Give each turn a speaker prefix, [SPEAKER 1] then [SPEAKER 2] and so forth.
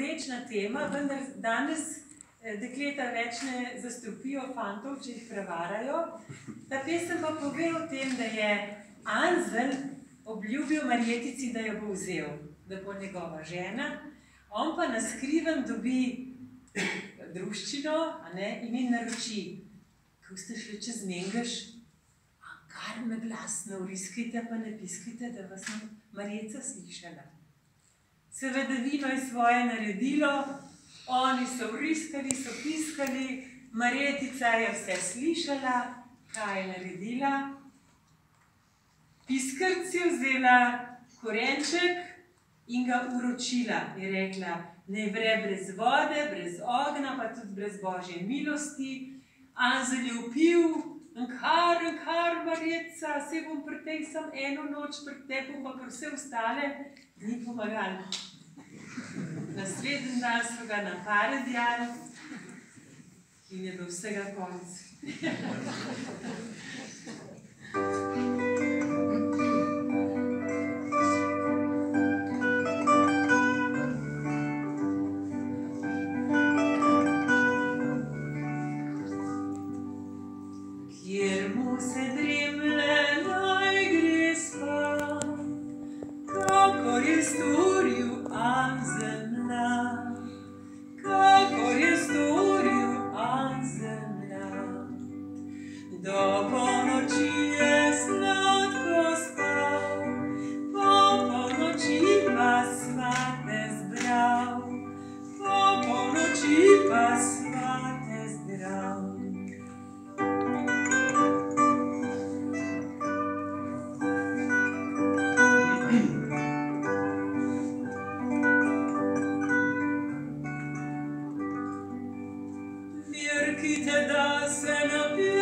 [SPEAKER 1] večna tema, vendar danes dekleta več ne zastrupijo fantov, če jih prevarajo. Ta pesem pa pove o tem, da je Anzel obljubil Marjetici, da jo bo vzel, da bo njegova žena. On pa na skrivem dobi druščino in mi naroči, ko ste šli čez Mengeš, kar me glasno vriskajte, pa ne piskajte, da vas ne Marjeca slišala. Seveda vino je svoje naredilo, oni so vriskali, so piskali, Marjetica je vse slišala, kaj je naredila. Piskrc je vzela korenček in ga uročila. Je rekla, ne vre brez vode, brez ognja, pa tudi brez Božje milosti. Anzel je vpil, Nkar, Marjeca, se bom pri tej sam eno noč pretepil, pa pri vse ostale ni pomagal. Naslednji dan so ga na paredjali in je bil vsega konc.
[SPEAKER 2] Mirkite da se napije